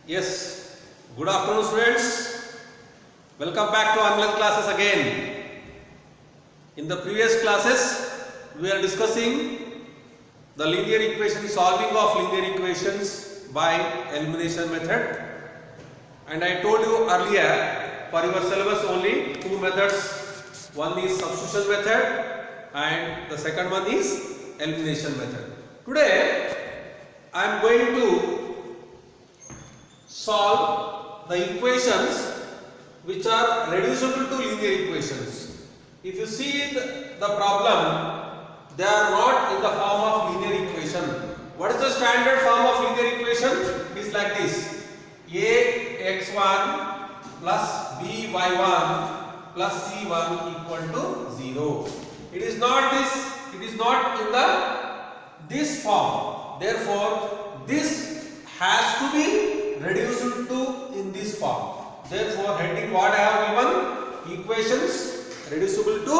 Yes, good afternoon students. Welcome back to online classes again. In the previous classes, we are discussing the linear equation, solving of linear equations by elimination method. And I told you earlier, for your syllabus only two methods. One is substitution method and the second one is elimination method. Today, I am going to solve the equations which are reducible to linear equations. If you see the problem, they are not in the form of linear equation. What is the standard form of linear equation? It is like this: ax1 plus by1 plus c1 equal to 0. It is not this. It is not in this form. Therefore, this has to be reduced to in this form. Therefore, heading what I have given: equations reducible to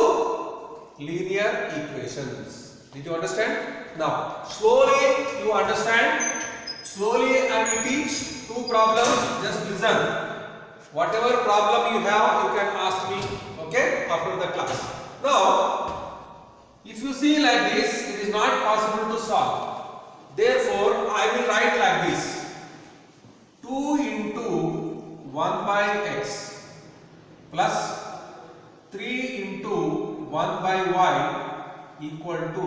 linear equations. Did you understand? Now, slowly you understand. Slowly I will teach two problems. Just listen. Whatever problem you have, you can ask me. Okay? After the class. Now, if you see like this, it is not possible to solve. Therefore, I will write like this: 2 into 1 by x plus 3 into 1 by y equal to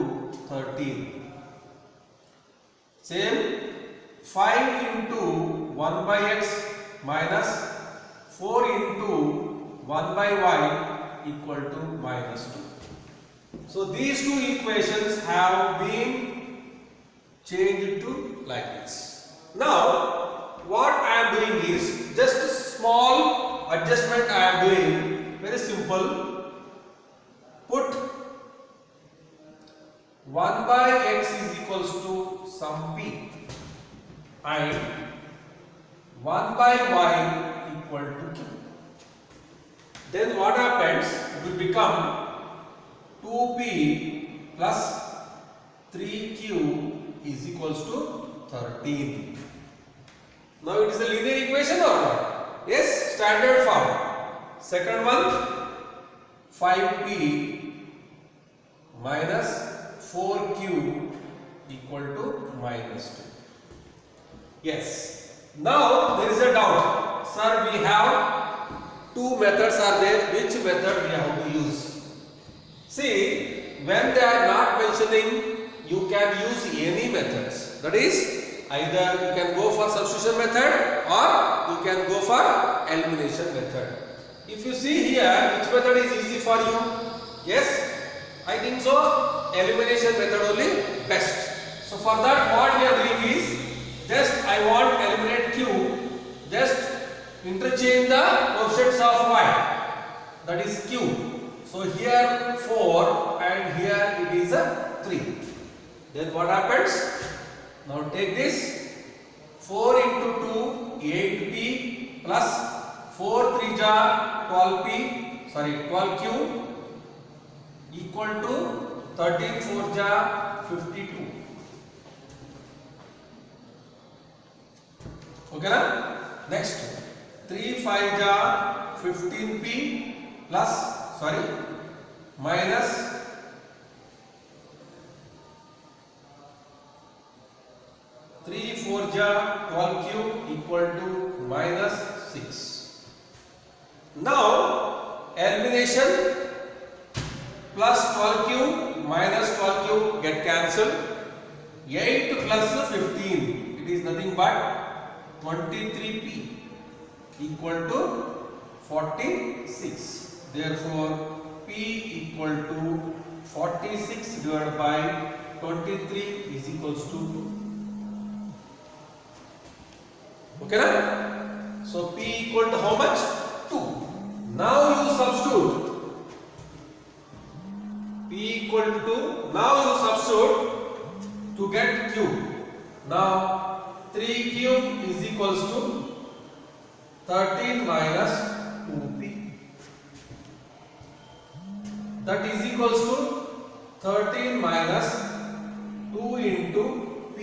13. Same, 5 into 1 by x minus 4 into 1 by y equal to minus 2. So these two equations have been changed to like this. Now, what I am doing is just a small adjustment I am doing. Very simple. Put 1 by x is equals to some p and 1 by y equal to q. Then what happens? It will become 2p plus 3q is equals to 13. Now it is a linear equation or what? Yes, standard form. Second one, 5p minus 4q equal to minus 2. Yes. Now there is a doubt. Sir, we have two methods are there. Which method we have to use? See, when they are not mentioning, you can use any methods. That is, either you can go for substitution method or you can go for elimination method. If you see here, which method is easy for you? Yes, I think so. Elimination method only best. So for that, what we are doing is just I want eliminate q. Just interchange the coefficients of y. That is q. So here 4 and here it is a 3. Then what happens? Now take this: 4 into 2, 8p plus 4 3 ja 12q equal to 13 4 ja 52. Okay na? Next, 3 5 ja 15p plus minus 3 4 ja 12q equal to minus 6. Now elimination, plus 12q minus 12q get cancelled. 8 plus 15, it is nothing but 23p equal to 46. Therefore, p equal to 46 divided by 23 is equals to, okay na? So p equal to how much? 2. Now you substitute p equal to 2. Now you substitute to get q. Now 3q is equals to 13 minus 2p. That is equals to 13 minus 2 into p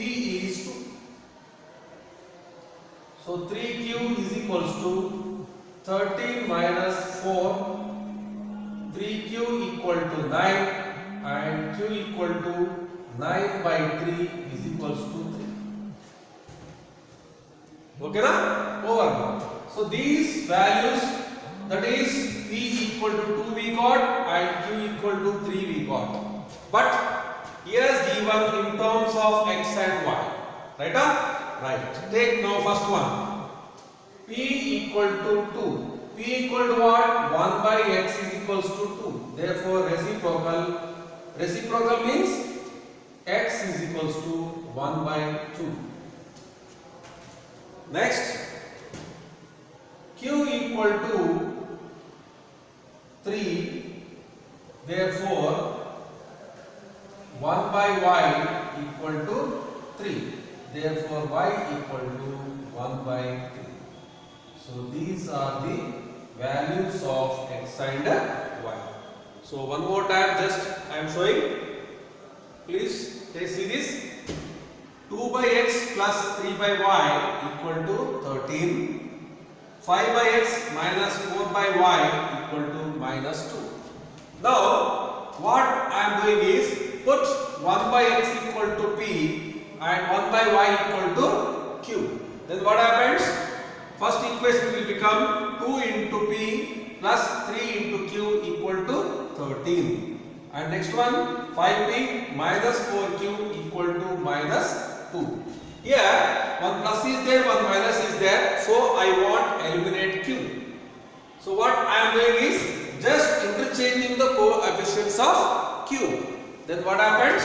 is 2. So 3q is equals to 13 minus 4. 3q equal to 9 and q equal to 9 by 3 is equals to 3. Okay na? Over now. So these values, that is p equal to 2 we got and q equal to 3 we got. But here is given in terms of x and y. Right? Right. Take now first one. P equal to 2. P equal to what? 1 by x is equals to 2. Therefore reciprocal. Reciprocal means x is equals to 1 by 2. Next, q equal to 3. Therefore 1 by y equal to 3. Therefore y equal to 1 by 3. So these are the values of x and y. So one more time, just I am showing. Please see this. 2 by x plus 3 by y equal to 13. 5 by x minus 4 by y equal to minus 2. Now what I am doing is put 1 by x equal to p and 1 by y equal to q. Then what happens? First equation will become 2 into p plus 3 into q equal to 13. And next one, 5p minus 4q equal to minus 2. Here one plus is there, one minus is there. So I want eliminate q. So what I am doing is just interchanging the coefficients of q. Then what happens?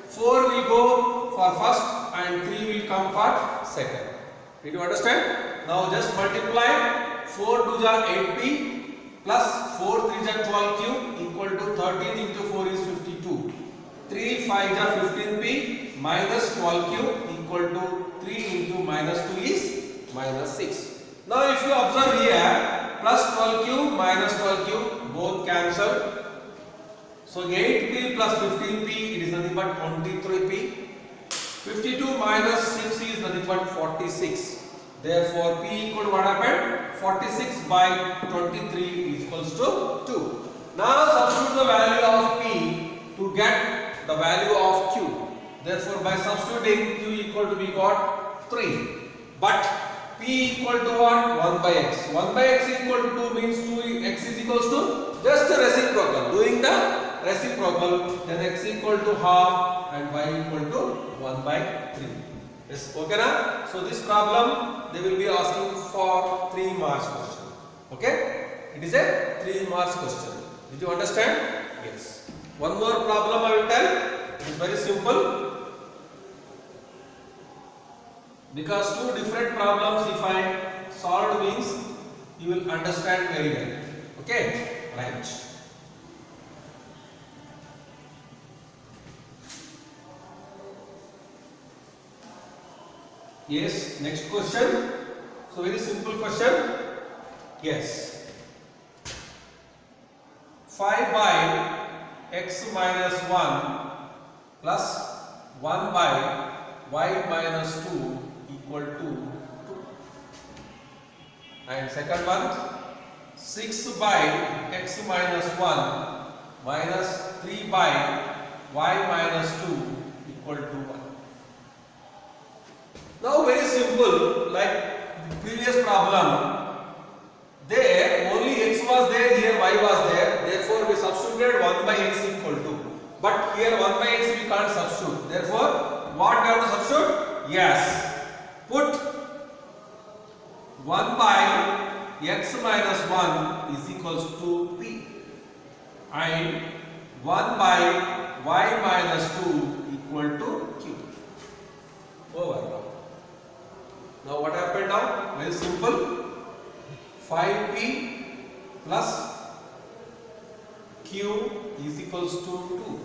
4 will go for first and 3 will come for second. Did you understand? Now just multiply 4 to the 8p plus 4 3 is 12q equal to 13 into 4 is 52. 3 5 is 15p minus 12q equal to 3 into minus 2 is minus 6. Now if you observe here, plus 12q minus 12q both cancel. So 8p plus 15p, it is nothing but 23p. 52 minus 6 is nothing but 46. Therefore p equal to what happened? 46 by 23 is equals to 2. Now substitute the value of p to get the value of q. Therefore by substituting q equal to, we got 3. But p equal to what? 1 by x. 1 by x equal to 2 means 2x is equals to just the reciprocal. Doing the reciprocal, then x equal to half and y equal to 1 by 3. Yes, okay na? So this problem they will be asking for 3 marks question. Okay? It is a 3 marks question. Did you understand? Yes. One more problem I will tell. It is very simple. Because 2 different problems if I solved means you will understand very well. Okay? Right. Yes, next question. So very simple question. Yes. 5 by x minus 1 plus 1 by y minus 2 equal to 2. And second one, 6 by x minus 1 minus 3 by y minus 2 equal to 1. Now very simple, like the previous problem, there only x was there, here y was there, therefore we substituted 1 by x equal to. But here 1 by x we can't substitute, therefore what we have to substitute? Yes, put 1 by x minus 1 is equals to p and 1 by y minus 2 equal to q. Over. Now what happened now? Very simple. 5p plus q is equals to 2.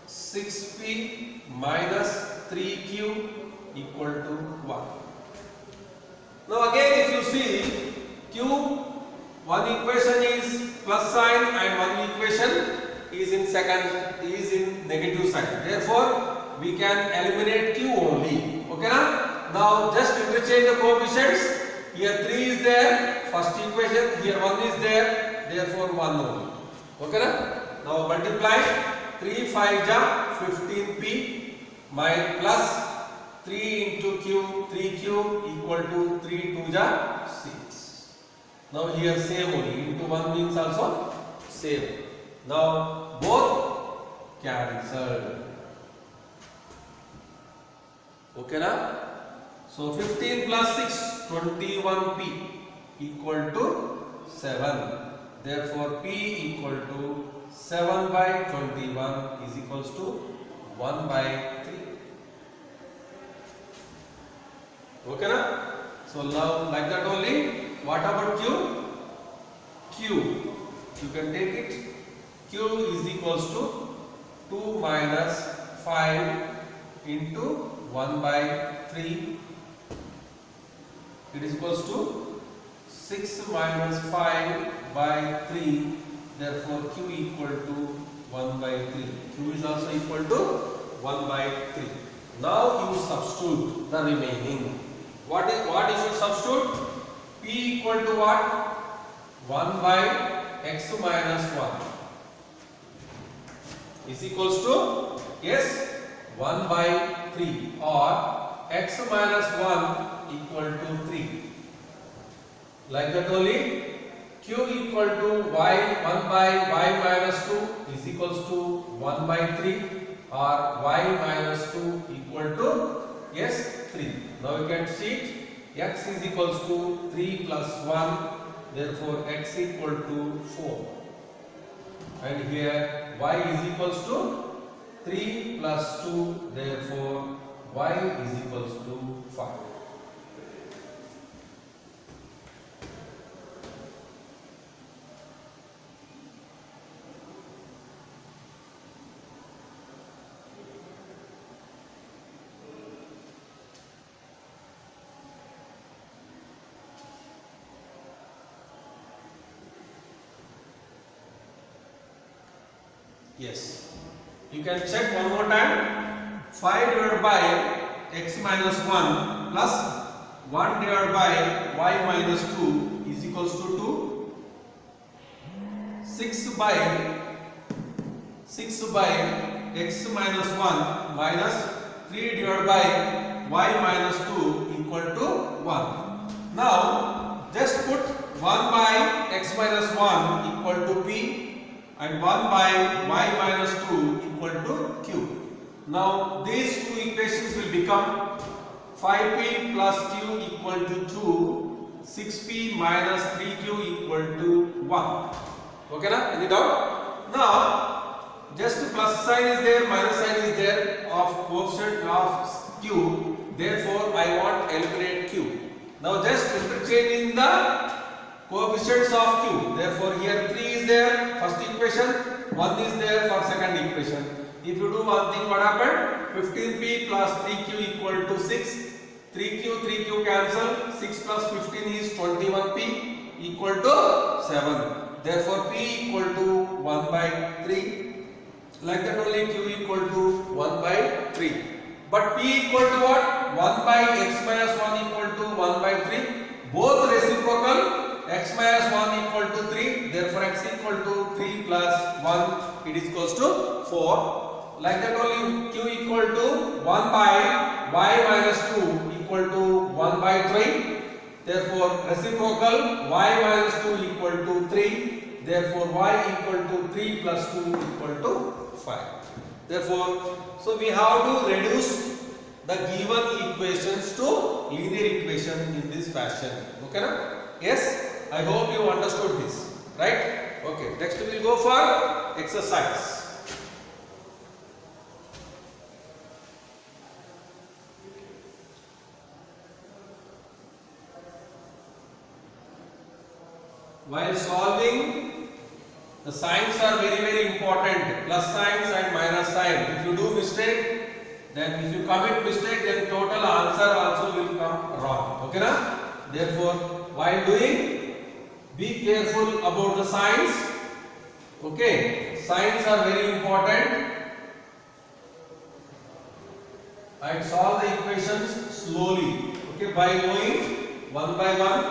6p minus 3q equal to 1. Now again if you see q, one equation is plus sign and one equation is in negative sign. Therefore we can eliminate q only. Okay na? Now just interchange the coefficients. Here 3 is there, first equation. Here 1 is there, therefore 1 only. Okay na? Now multiply 3 5 ja 15p plus 3 into q, 3q equal to 3 2 ja 6. Now here same only, into 1 means also same. Now both cancelled. Okay na? So 15 plus 6, 21p equal to 7. Therefore p equal to 7 by 21 is equals to 1 by 3. Okay na? So now like that only. What about q? Q, you can take it. Q is equals to 2 minus 5 into 1 by 3. It is equals to 6 minus 5 by 3. Therefore q equal to 1 by 3. Q is also equal to 1 by 3. Now you substitute the remaining. What is your substitute? P equal to what? 1 by x minus 1 is equals to, yes, 1 by 3, or x minus 1 equal to 3. Like that only. Q equal to y 1 by y minus 2 is equals to 1 by 3, or y minus 2 equal to, yes, 3. Now you can see it. X is equals to 3 plus 1, therefore x equal to 4. And here y is equals to 3 plus 2, therefore y is equals to 5. Yes, you can check one more time. 5 divided by x minus 1 plus 1 divided by y minus 2 is equals to 2. 6 by x minus 1 minus 3 divided by y minus 2 equal to 1. Now just put 1 by x minus 1 equal to p and 1 by y minus 2 equal to q. Now these two equations will become 5p plus q equal to 2, 6p minus 3q equal to 1. Okay na? Any doubt? Now just plus sign is there, minus sign is there of coefficient of q. Therefore I want eliminate q. Now just interchanging the coefficients of q. Therefore here 3 is there, first equation, 1 is there for second equation. If you do one thing, what happened? 15p plus 3q equal to 6. 3q cancel. 6 plus 15 is 21p equal to 7. Therefore p equal to 1 by 3. Like that only q equal to 1 by 3. But p equal to what? 1 by x minus 1 equal to 1 by 3. Both reciprocal. X minus 1 equal to 3, therefore x equal to 3 plus 1, it is equals to 4. Like that only q equal to 1 by y minus 2 equal to 1 by 3. Therefore reciprocal y minus 2 equal to 3. Therefore y equal to 3 plus 2 equal to 5. Therefore, so we have to reduce the given equations to linear equation in this fashion. Okay na? Yes? I hope you understood this, right? Okay, next we will go for exercise. While solving, the signs are very important, plus signs and minus sign. If you do mistake, then if you commit mistake, then total answer also will come wrong. Okay na? Therefore, while doing, be careful about the signs. Okay, signs are very important. and solve the equations slowly, okay, by going one by one.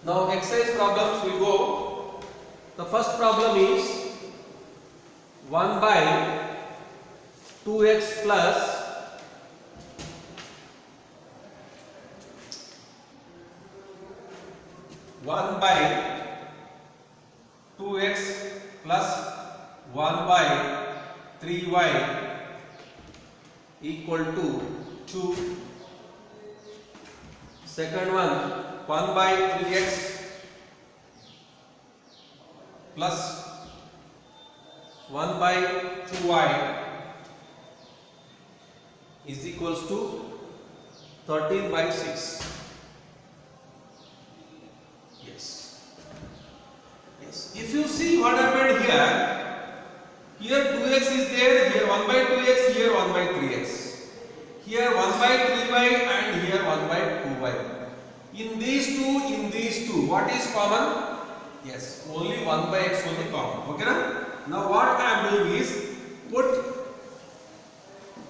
Now exercise problems will go. The first problem is 1 by 2x plus 1 by 2x plus 1 by 3y equal to 2. Second one, 1 by 3x plus 1 by 2y is equals to 13 by 6. Yes. If you see what happened here 2x is there, here 1 by 2x, here 1 by 3x, here 1 by 3y and here 1 by 2y. In these two, what is common? Yes, only 1 by x only common. Okay na? Now what I am doing is put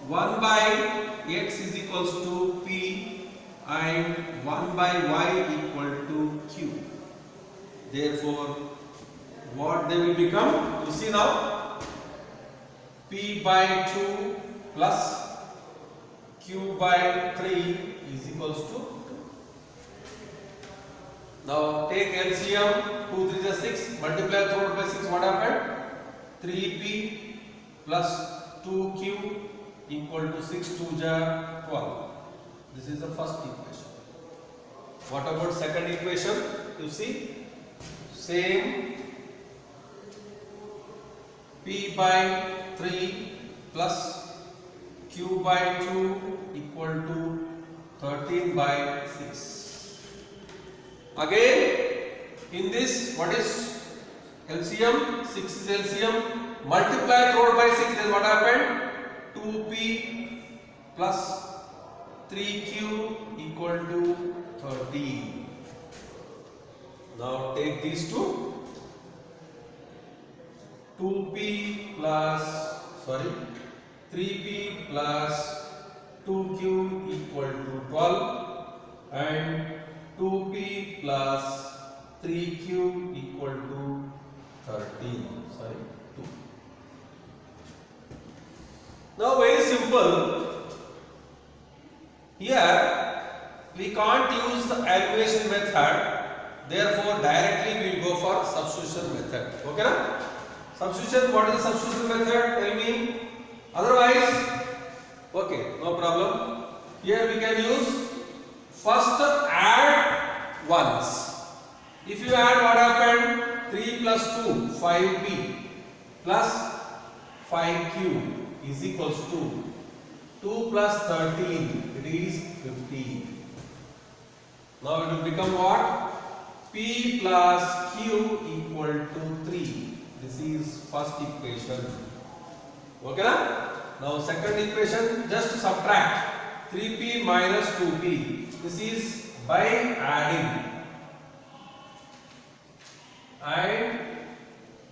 1 by x is equals to p and 1 by y equal to q. Therefore, what they will become? You see now, p by 2 plus q by 3 is equals to 2. Now take LCM, 2 3 is 6, multiply through by 6, what happened? 3p plus 2q equal to 6 2 ja 12. This is the first equation. What about second equation? You see, same, p by 3 plus q by 2 equal to 13 by 6. Again, in this, what is LCM? 6 is LCM. Multiply through by 6, then what happened? 2p plus 3q equal to 13. Now take these two. 2p plus, 3p plus 2q equal to 12 and 2p plus 3q equal to 13. 2. Now very simple. Here we can't use the elimination method. Therefore directly we will go for substitution method. Okay na? Substitution, what is the substitution method? Tell me. Otherwise, okay, no problem. Here we can use first add ones. If you add, what happened? 3 plus 2, 5p plus 5q is equals to 2 plus 13, it is 15. Now it will become what? P plus q equal to 3. This is first equation. Okay na? Now second equation, just subtract 3p minus 2p. This is by adding and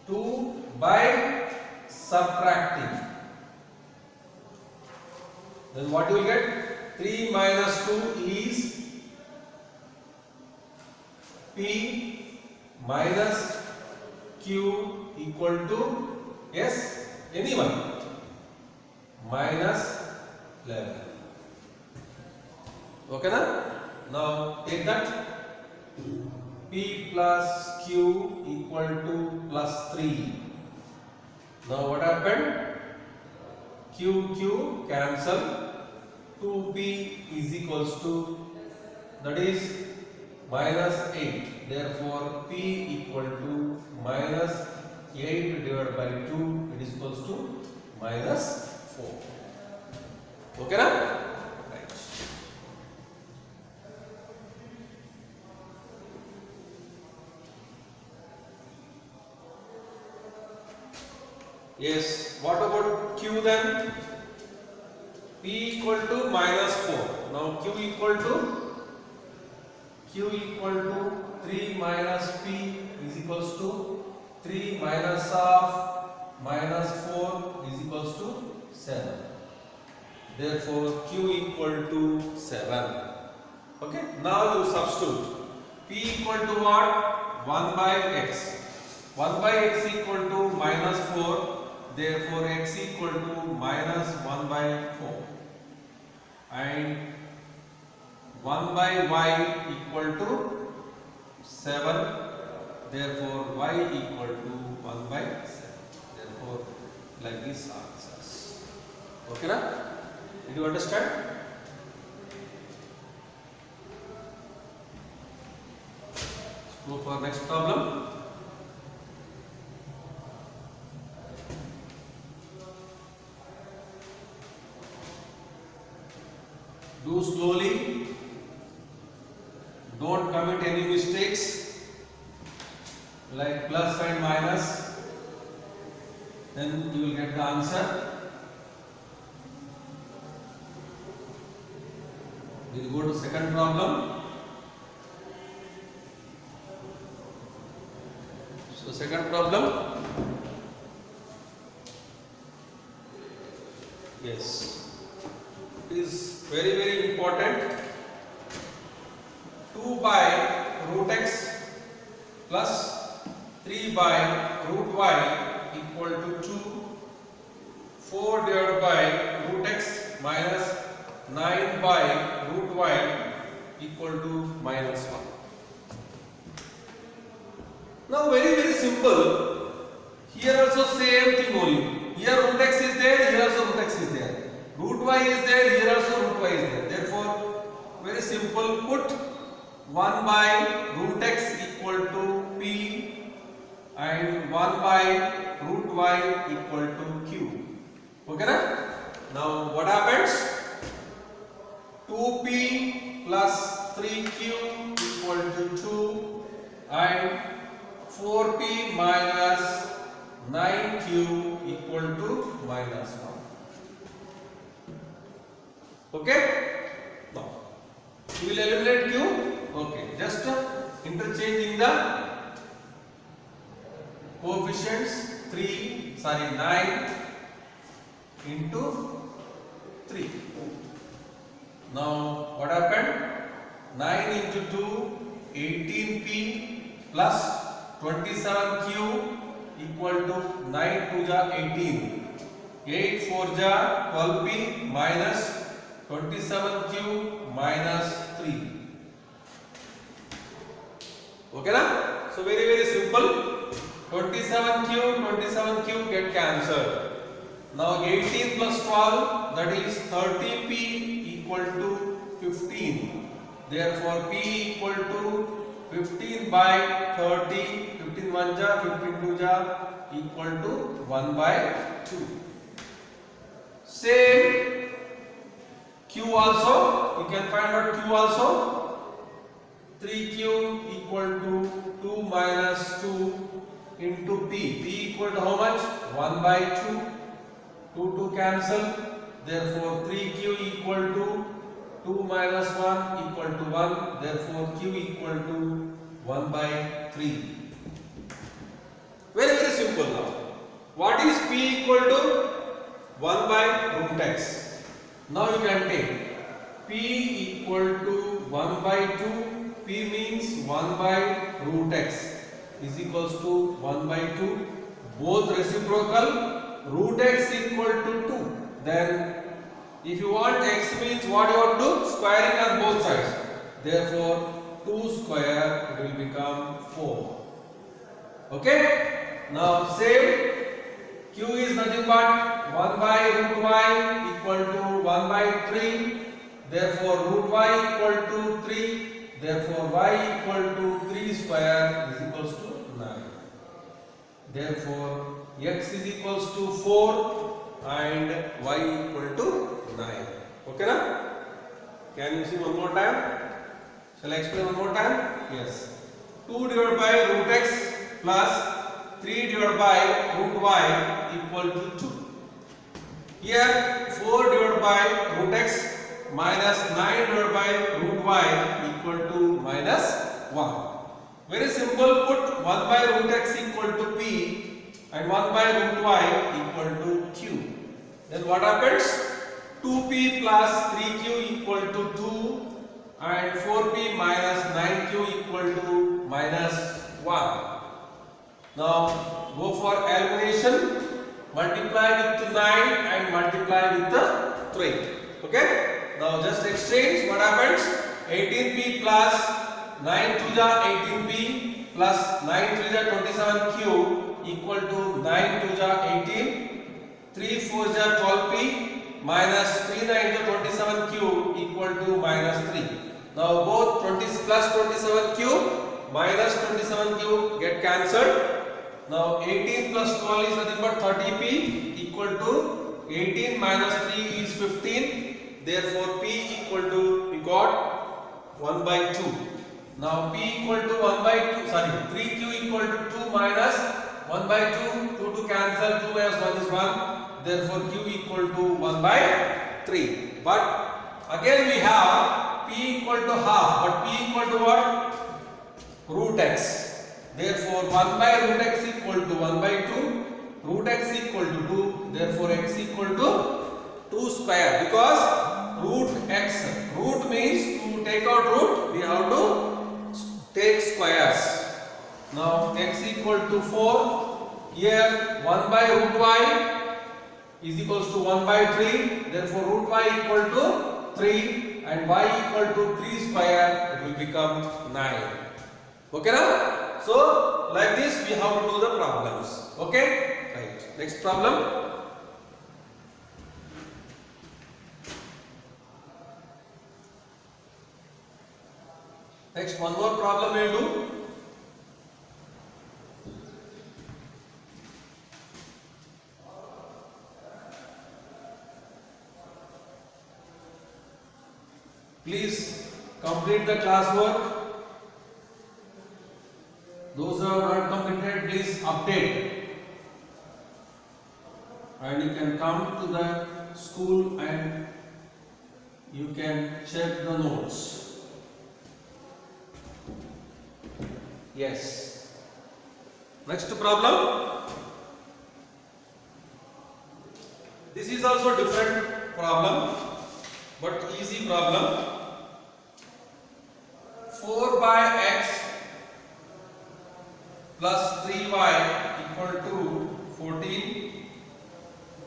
2 by subtracting. Then what you will get? 3 minus 2 is p minus q equal to, yes, anyone, minus 11. Okay na? Now take that. P plus q equal to plus 3. Now what happened? Q cancel. 2p is equals to, that is minus 8. Therefore p equal to minus 8 divided by 2, it is equals to minus 4. Okay na? Right. Yes, what about q then? P equal to minus 4. Now q equal to 3 minus p is equals to 3 minus of minus 4 is equals to 7. Therefore, Q equal to 7. Okay. Now you substitute. P equal to what? 1 by x. 1 by x equal to minus 4. Therefore, x equal to minus 1 by 4. And 1 by y equal to 7. Therefore, y equal to 1 by 7. Therefore, like this answers. Okay, na? Did you understand? Let's go for next problem. Do slowly. Don't commit any mistakes like plus and minus. Then you will get the answer. We will go to second problem. So second problem. Yes. It is very important. 2 by root x plus 3 by root y equal to 2. 4 divided by root x minus 9 by root y equal to minus 1. Now very simple. Here also same thing only. Here root x is there, here also root x is there. Root y is there, here also root y is there. Therefore, very simple, put 1 by root x equal to p and 1 by root y equal to q. Okay, na? Now what happens? 2p plus 3q equal to 2 and 4p minus 9q equal to minus 1. Okay? Now, we will eliminate q. Okay, just interchanging the coefficients 9 into 3. Now, what happened? 9 into 2, 18p plus 27q equal to 9 2 ja 18. 8 4 ja 12p minus 27q minus 3. Okay, na? So very simple. 27q get cancelled. Now 18 plus 12, that is 30p equal to 15. Therefore p equal to 15 by 30. 15 1 ja, 15 2 ja equal to 1 by 2. Same q also, you can find out q also. 3q equal to 2 minus 2 into p. P equal to how much? 1 by 2. 2 cancel. Therefore 3q equal to 2 minus 1 equal to 1. Therefore q equal to 1 by 3. Very simple now. What is p equal to? 1 by root x. Now you can take p equal to 1 by 2. P means 1 by root x is equals to 1 by 2. Both reciprocal. Root x equal to 2. Then if you want x means what you have to do? Squaring on both sides. Therefore 2 square it will become 4. Okay. Now same. Q is nothing but 1 by root y equal to 1 by 3. Therefore root y equal to 3. Therefore y equal to 3 square is equals to 9. Therefore x is equals to 4 and y equal to 9. Okay, na? Can you see one more time? Shall I explain one more time? Yes. 2 divided by root x plus 3 divided by root y equal to 2. Here 4 divided by root x minus 9 divided by root y equal to minus 1. Very simple, put 1 by root x equal to p and 1 by root y equal to q. Then what happens? 2p plus 3q equal to 2 and 4p minus 9q equal to minus 1. Now go for elimination. Multiply with 9 and multiply with the 3. Okay. Now just exchange. What happens? 18p plus 9 to the 18p plus 9 to the 27q equal to 9 to the 18. 3 4 the 12p minus 3 9 to 27q equal to minus 3. Now both 20 plus 27q minus 27q get cancelled. Now 18 plus 12 is nothing but 30p equal to 18 minus 3 is 15. Therefore p equal to, we got 1 by 2. Now p equal to 1 by 2, sorry, 3q equal to 2 minus 1 by 2, 2 to cancel, 2 minus 1 is 1. Therefore q equal to 1 by 3. But again we have p equal to half, but p equal to what? Root x. Therefore 1 by root x equal to 1 by 2, root x equal to 2, therefore x equal to 2 square, because root means to take out root, we have to take squares. Now x equal to 4, here 1 by root y is equals to 1 by 3, therefore root y equal to 3 and y equal to 3 square, it will become 9. Okay now? So like this we have to do the problems. Okay? Right. Next problem. Next one more problem we will do. Please complete the classwork. Those who have not completed, please update. And you can come to the school and you can check the notes. Yes. Next problem. This is also different problem, but easy problem. 4 by x plus 3y equal to 14,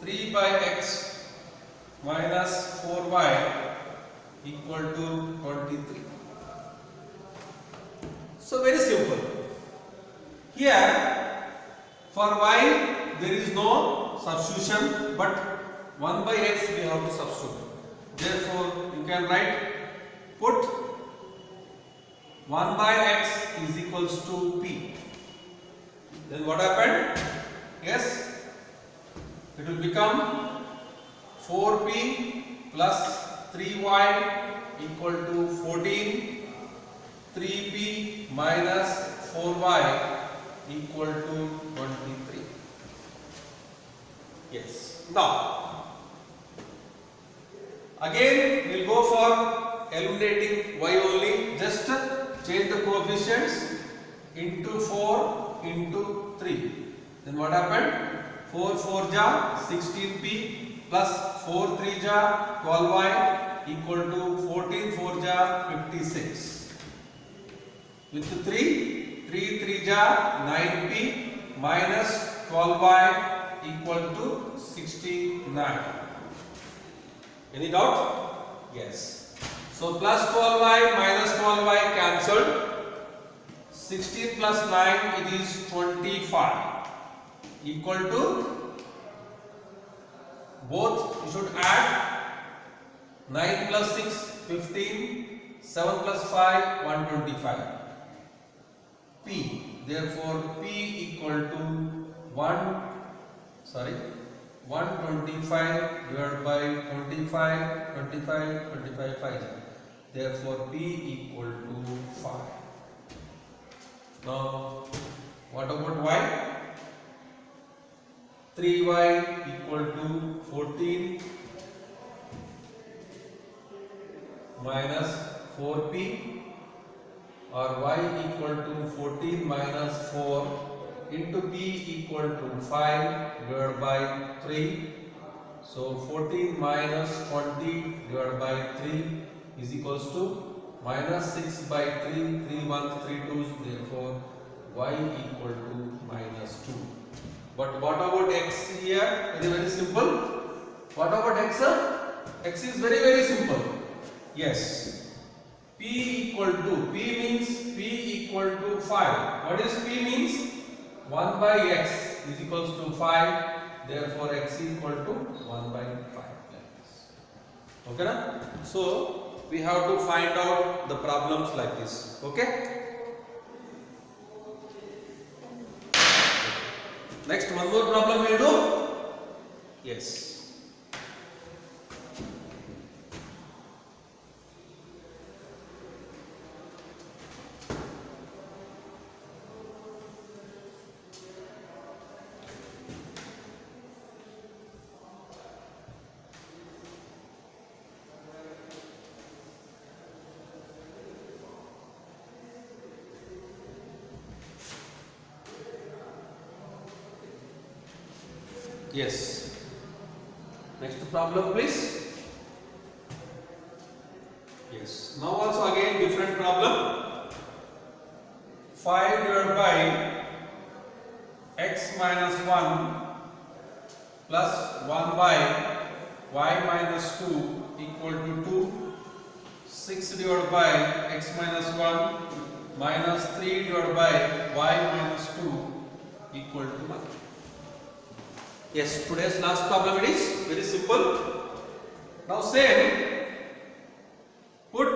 3 by x minus 4y equal to 23. So very simple. Here for y there is no substitution, but 1 by x we have to substitute. Therefore you can write, put 1 by x is equals to p. Then what happened? Yes, it will become 4p plus 3y equal to 14, 3p minus 4y equal to 23. Yes. Now, again we will go for eliminating y only. Just change the coefficients into 4 into 3. Then what happened? 4 4 ja 16p plus 4 3 ja 12y equal to 14 4 ja 56. With 3 3 ja 9p minus 12y equal to 69. Any doubt? Yes. So plus 12y minus 12y cancelled. 16 plus 9, it is 25 equal to, both you should add 9 plus 6 15, 7 plus 5 125 p. Therefore p equal to 125 divided by 25 25 25 5. Therefore p equal to 5. Now, what about y? 3y equal to 14 minus 4p, or y equal to 14 minus 4 into p equal to 5 divided by 3. So 14 minus 20 divided by 3 is equals to minus 6 by 3, 3 1s, 3 2s, therefore y equal to minus 2. But what about x here? Very simple. What about x, sir? X is very simple. Yes. P means P equal to 5. What is P means? 1 by x is equals to 5. Therefore x equal to 1 by 5. Like this. Okay na? So we have to find out the problems like this. Okay? Next, one more problem we'll do. Yes. Yes. Next problem, please. Yes. Now also again different problem. 5 divided by x minus 1 plus 1 by y minus 2 equal to 2. 6 divided by x minus 1 minus 3 divided by y minus 2 equal to 1. Yes, today's last problem it is very simple. Now same, put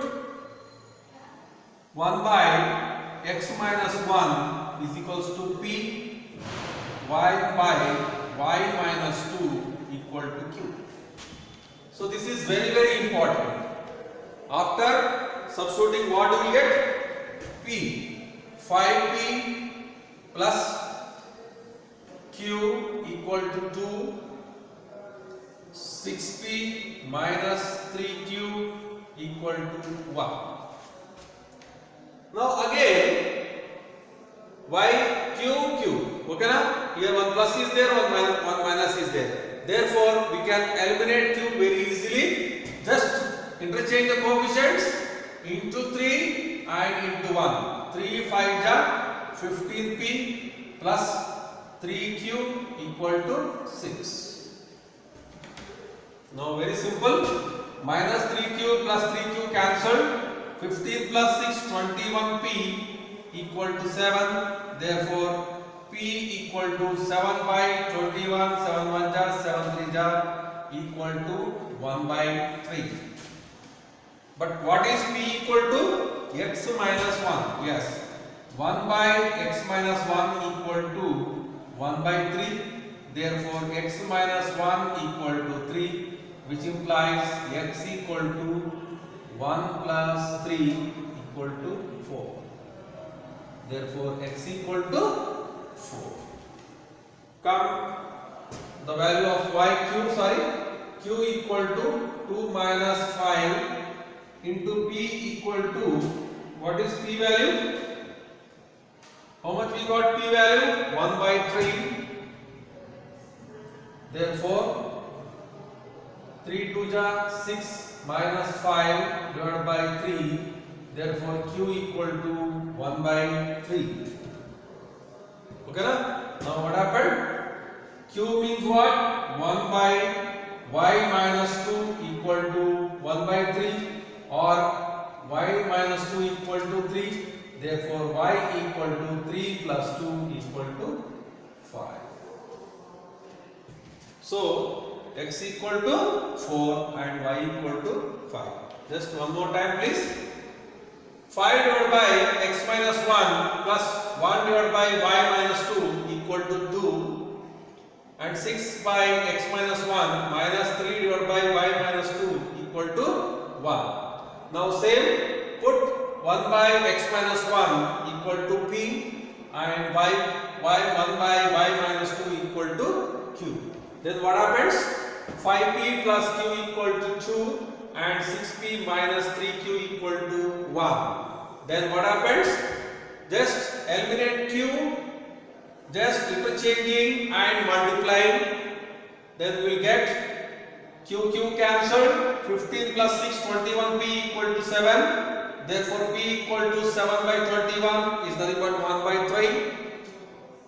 1 by x minus 1 is equals to p, y by y minus 2 equal to q. So this is very important. After substituting, what do we get? P, 5p plus q equal to 2, 6p minus 3q equal to 1. Now again y q. Okay na? Here one plus is there, one minus is there. Therefore we can eliminate q very easily. Just interchange the coefficients into 3 and into 1. 3 5 ja 15p plus 3q equal to 6. Now very simple. Minus 3q plus 3q cancelled. 15 plus 6 21p equal to 7. Therefore p equal to 7 by 21. 7 1 ja 7 3 ja equal to 1 by 3. But what is p equal to? X minus 1. Yes. 1 by x minus 1 equal to 1 by 3. Therefore x minus 1 equal to 3, which implies x equal to 1 plus 3 equal to 4. Therefore x equal to 4. Come the value of q equal to 2 minus 5 into p equal to, what is p value? How much we got p value? 1 by 3. Therefore 3 2 ja 6 minus 5 divided by 3. Therefore q equal to 1 by 3. Okay na? Now what happened? Q means what? 1 by y minus 2 equal to 1 by 3, or y minus 2 equal to 3. Therefore y equal to 3 plus 2 equal to 5. So x equal to 4 and y equal to 5. Just one more time please. 5 divided by x minus 1 plus 1 divided by y minus 2 equal to 2, and 6 by x minus 1 minus 3 divided by y minus 2 equal to 1. Now same, put 1 by x minus 1 equal to p and y 1 by y minus 2 equal to q. Then what happens? 5p plus q equal to 2 and 6p minus 3q equal to 1. Then what happens? Just eliminate q, just interchanging and multiplying. Then we will get Q cancelled. 15 plus 6, 21. P equal to 7. Therefore, P equal to 7 by 31 is nothing but 1 by 3.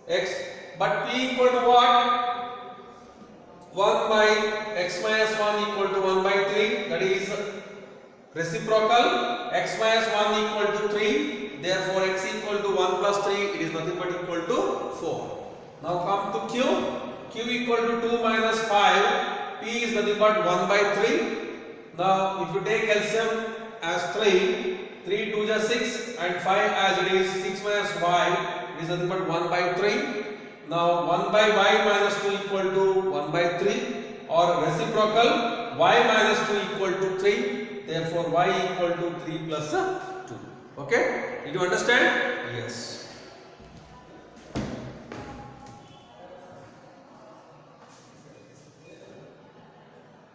X. But P equal to what? 1 by x minus 1 equal to 1 by 3. That is reciprocal. X minus 1 equal to 3. Therefore, x equal to 1 plus 3. It is nothing but equal to 4. Now come to Q. Q equal to 2 minus 5. P is nothing but 1 by 3. Now, if you take LCM as 3, 3 2 is 6 and 5 as it is 6 minus y, it is nothing but 1 by 3. Now 1 by y minus 2 equal to 1 by 3, or reciprocal y minus 2 equal to 3. Therefore y equal to 3 plus 2. Okay? Did you understand? Yes.